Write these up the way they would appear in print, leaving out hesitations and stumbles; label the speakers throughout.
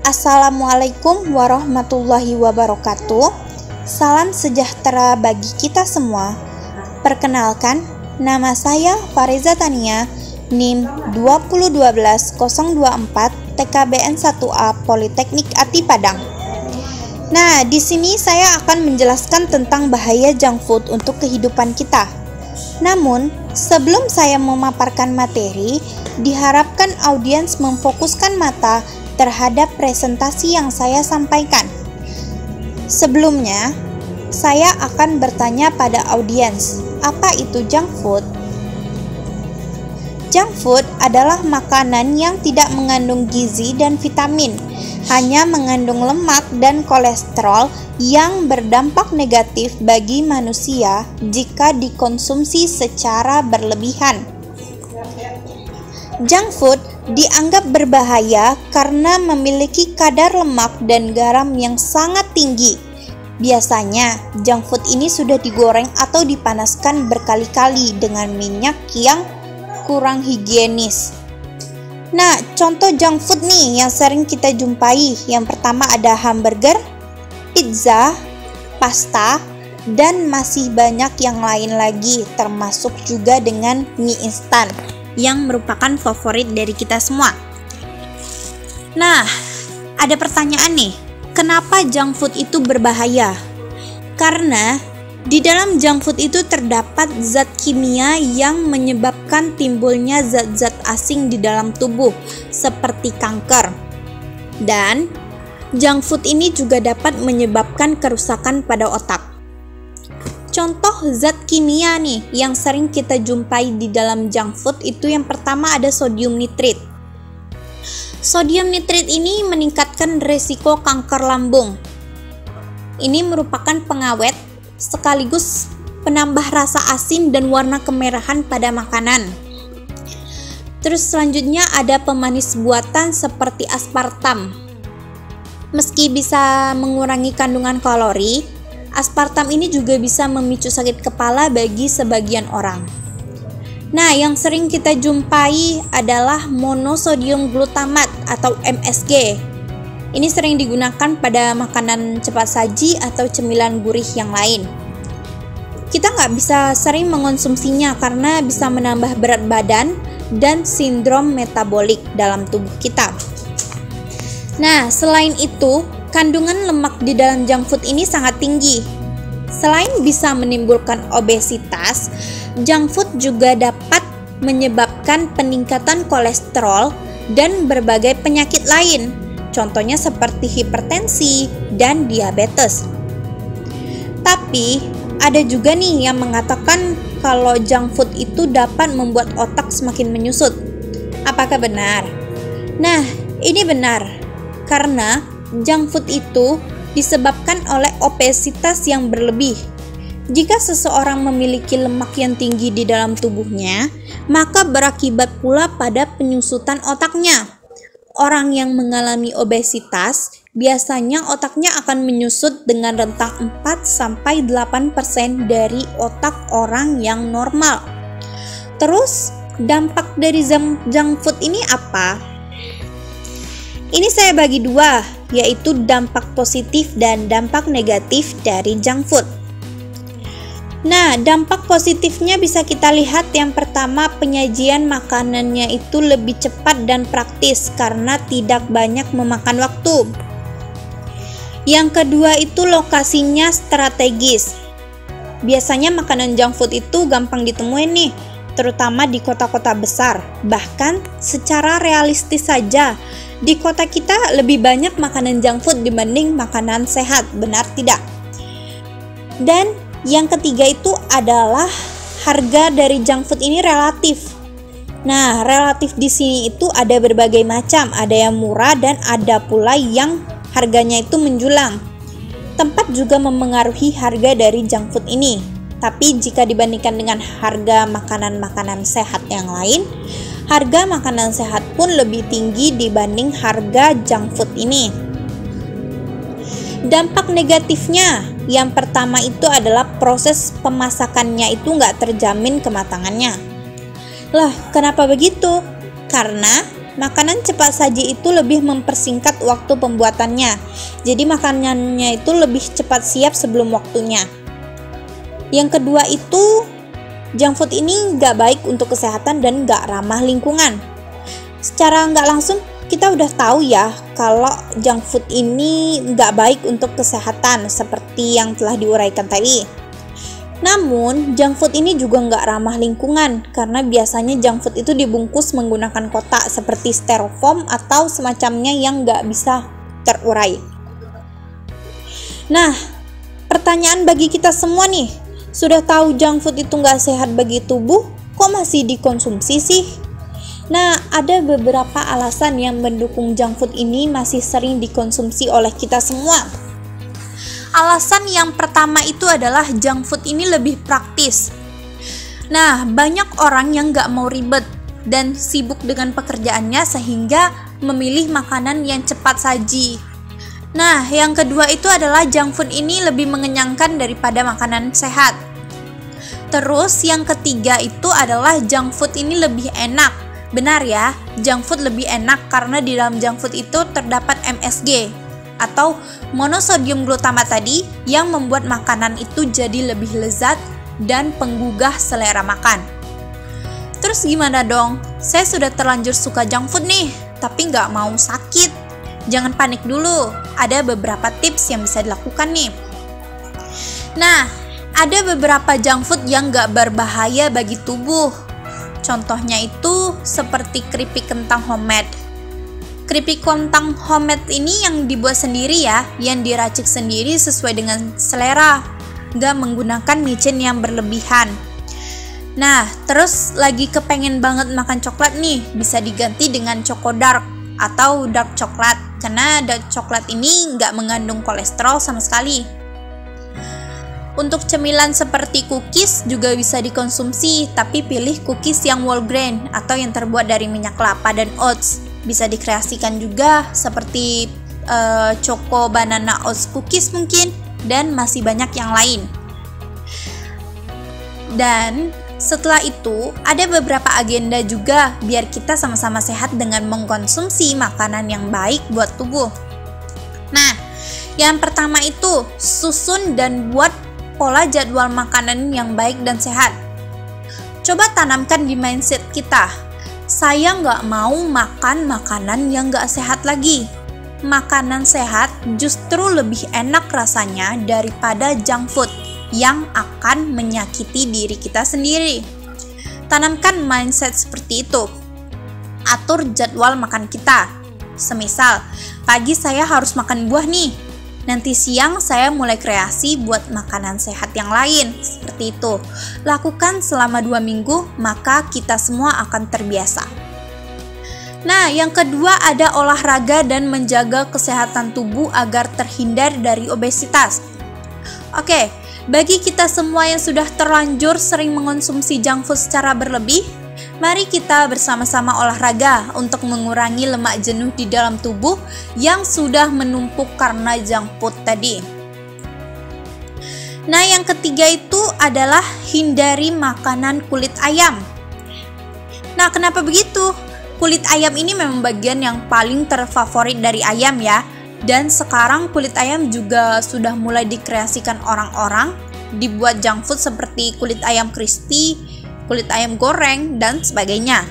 Speaker 1: Assalamualaikum warahmatullahi wabarakatuh. Salam sejahtera bagi kita semua. Perkenalkan, nama saya Fariza Tania, NIM 2012024 TKBN 1A Politeknik Ati Padang. Nah, di sini saya akan menjelaskan tentang bahaya junk food untuk kehidupan kita. Namun, sebelum saya memaparkan materi, diharapkan audiens memfokuskan mata terhadap presentasi yang saya sampaikan. Sebelumnya, saya akan bertanya pada audiens, apa itu junk food? Junk food adalah makanan yang tidak mengandung gizi dan vitamin, hanya mengandung lemak dan kolesterol yang berdampak negatif bagi manusia jika dikonsumsi secara berlebihan. Junk food dianggap berbahaya karena memiliki kadar lemak dan garam yang sangat tinggi. Biasanya, junk food ini sudah digoreng atau dipanaskan berkali-kali dengan minyak yang kurang higienis. Nah, contoh junk food nih yang sering kita jumpai. Yang pertama ada hamburger, pizza, pasta, dan masih banyak yang lain lagi, termasuk juga dengan mie instan yang merupakan favorit dari kita semua. Nah, ada pertanyaan nih, kenapa junk food itu berbahaya? Karena di dalam junk food itu terdapat zat kimia yang menyebabkan timbulnya zat-zat asing di dalam tubuh, seperti kanker. Dan junk food ini juga dapat menyebabkan kerusakan pada otak. Contoh zat kimia nih yang sering kita jumpai di dalam junk food itu yang pertama ada sodium nitrit. Sodium nitrit ini meningkatkan risiko kanker lambung. Ini merupakan pengawet sekaligus penambah rasa asin dan warna kemerahan pada makanan. Terus selanjutnya ada pemanis buatan seperti aspartam. Meski bisa mengurangi kandungan kalori, aspartam ini juga bisa memicu sakit kepala bagi sebagian orang. Nah, yang sering kita jumpai adalah monosodium glutamat atau MSG. Ini sering digunakan pada makanan cepat saji atau cemilan gurih yang lain. Kita nggak bisa sering mengonsumsinya karena bisa menambah berat badan dan sindrom metabolik dalam tubuh kita. Nah, selain itu, kandungan lemak di dalam junk food ini sangat tinggi. Selain bisa menimbulkan obesitas, junk food juga dapat menyebabkan peningkatan kolesterol dan berbagai penyakit lain, contohnya seperti hipertensi dan diabetes. Tapi, ada juga nih yang mengatakan kalau junk food itu dapat membuat otak semakin menyusut. Apakah benar? Nah, ini benar. Karena junk food itu disebabkan oleh obesitas yang berlebih. Jika seseorang memiliki lemak yang tinggi di dalam tubuhnya, maka berakibat pula pada penyusutan otaknya. Orang yang mengalami obesitas, biasanya otaknya akan menyusut dengan rentang 4-8% dari otak orang yang normal. Terus, dampak dari junk food ini apa? Ini saya bagi dua, yaitu dampak positif dan dampak negatif dari junk food. Nah, dampak positifnya bisa kita lihat. Yang pertama, penyajian makanannya itu lebih cepat dan praktis karena tidak banyak memakan waktu. Yang kedua itu lokasinya strategis. Biasanya makanan junk food itu gampang ditemuin nih, terutama di kota-kota besar. Bahkan secara realistis saja, di kota kita lebih banyak makanan junk food dibanding makanan sehat, benar tidak? Dan yang ketiga itu adalah harga dari junk food ini relatif. Nah, relatif di sini itu ada berbagai macam, ada yang murah dan ada pula yang harganya itu menjulang. Tempat juga memengaruhi harga dari junk food ini. Tapi jika dibandingkan dengan harga makanan-makanan sehat yang lain, harga makanan sehat pun lebih tinggi dibanding harga junk food ini. Dampak negatifnya, yang pertama itu adalah proses pemasakannya itu nggak terjamin kematangannya. Lah, kenapa begitu? Karena makanan cepat saji itu lebih mempersingkat waktu pembuatannya. Jadi makanannya itu lebih cepat siap sebelum waktunya. Yang kedua itu, junk food ini nggak baik untuk kesehatan dan nggak ramah lingkungan. Secara nggak langsung kita udah tahu ya kalau junk food ini nggak baik untuk kesehatan seperti yang telah diuraikan tadi. Namun junk food ini juga nggak ramah lingkungan karena biasanya junk food itu dibungkus menggunakan kotak seperti styrofoam atau semacamnya yang nggak bisa terurai. Nah, pertanyaan bagi kita semua nih, sudah tahu junk food itu nggak sehat bagi tubuh, kok masih dikonsumsi sih? Nah, ada beberapa alasan yang mendukung junk food ini masih sering dikonsumsi oleh kita semua. Alasan yang pertama itu adalah junk food ini lebih praktis. Nah, banyak orang yang nggak mau ribet dan sibuk dengan pekerjaannya sehingga memilih makanan yang cepat saji. Nah, yang kedua itu adalah junk food ini lebih mengenyangkan daripada makanan sehat. Terus yang ketiga itu adalah junk food ini lebih enak. Benar ya, junk food lebih enak karena di dalam junk food itu terdapat MSG atau monosodium glutamat tadi yang membuat makanan itu jadi lebih lezat dan penggugah selera makan. Terus gimana dong? Saya sudah terlanjur suka junk food nih, tapi nggak mau sakit. Jangan panik dulu, ada beberapa tips yang bisa dilakukan nih. Nah, ada beberapa junk food yang nggak berbahaya bagi tubuh. Contohnya itu seperti keripik kentang homemade. Keripik kentang homemade ini yang dibuat sendiri ya, yang diracik sendiri sesuai dengan selera, nggak menggunakan micin yang berlebihan. Nah, terus lagi kepengen banget makan coklat nih, bisa diganti dengan Choco Dark atau dark coklat, karena dark coklat ini nggak mengandung kolesterol sama sekali. Untuk cemilan seperti cookies juga bisa dikonsumsi, tapi pilih cookies yang whole grain atau yang terbuat dari minyak kelapa dan oats. Bisa dikreasikan juga seperti choco banana oats cookies mungkin, dan masih banyak yang lain. Dan setelah itu ada beberapa agenda juga biar kita sama-sama sehat dengan mengkonsumsi makanan yang baik buat tubuh. Nah, yang pertama itu susun dan buat pola jadwal makanan yang baik dan sehat. Coba tanamkan di mindset kita, saya nggak mau makan makanan yang nggak sehat lagi. Makanan sehat justru lebih enak rasanya daripada junk food yang akan menyakiti diri kita sendiri. Tanamkan mindset seperti itu. Atur jadwal makan kita. Semisal, pagi saya harus makan buah nih. Nanti siang saya mulai kreasi buat makanan sehat yang lain, seperti itu. Lakukan selama 2 minggu, maka kita semua akan terbiasa. Nah, yang kedua ada olahraga dan menjaga kesehatan tubuh agar terhindar dari obesitas. Oke, bagi kita semua yang sudah terlanjur sering mengonsumsi junk food secara berlebih, mari kita bersama-sama olahraga untuk mengurangi lemak jenuh di dalam tubuh yang sudah menumpuk karena junk food tadi. Nah, yang ketiga itu adalah hindari makanan kulit ayam. Nah, kenapa begitu? Kulit ayam ini memang bagian yang paling terfavorit dari ayam ya. Dan sekarang kulit ayam juga sudah mulai dikreasikan orang-orang, dibuat junk food seperti kulit ayam crispy, kulit ayam goreng, dan sebagainya.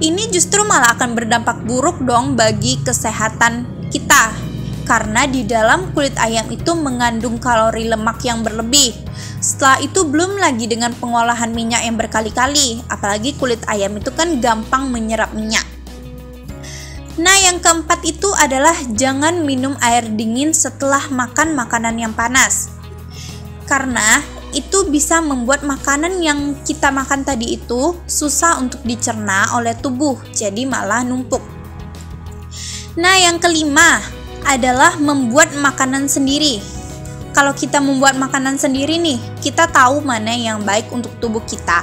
Speaker 1: Ini justru malah akan berdampak buruk dong bagi kesehatan kita, karena di dalam kulit ayam itu mengandung kalori lemak yang berlebih. Setelah itu belum lagi dengan pengolahan minyak yang berkali-kali, apalagi kulit ayam itu kan gampang menyerap minyak. Nah, yang keempat itu adalah jangan minum air dingin setelah makan makanan yang panas. Karena itu bisa membuat makanan yang kita makan tadi itu susah untuk dicerna oleh tubuh, jadi malah numpuk. Nah, yang kelima adalah membuat makanan sendiri. Kalau kita membuat makanan sendiri nih, kita tahu mana yang baik untuk tubuh kita.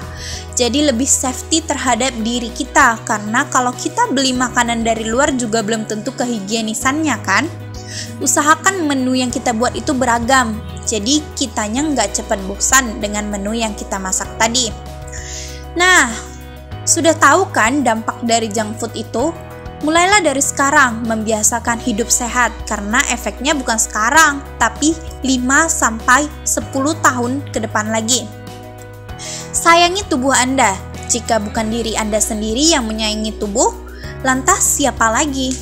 Speaker 1: Jadi lebih safety terhadap diri kita, karena kalau kita beli makanan dari luar juga belum tentu kehigienisannya kan. Usahakan menu yang kita buat itu beragam, jadi kitanya nggak cepat bosan dengan menu yang kita masak tadi. Nah, Sudah tahu kan dampak dari junk food itu? Mulailah dari sekarang membiasakan hidup sehat karena efeknya bukan sekarang, tapi 5-10 tahun ke depan lagi. Sayangi tubuh Anda. Jika bukan diri Anda sendiri yang menyayangi tubuh, lantas siapa lagi?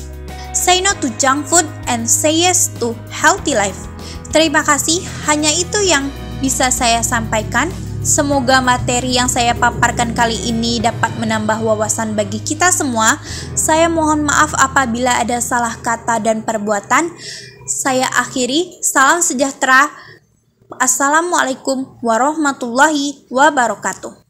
Speaker 1: Say no to junk food and say yes to healthy life. Terima kasih, hanya itu yang bisa saya sampaikan. Semoga materi yang saya paparkan kali ini dapat menambah wawasan bagi kita semua. Saya mohon maaf apabila ada salah kata dan perbuatan. Saya akhiri, salam sejahtera. Assalamualaikum warahmatullahi wabarakatuh.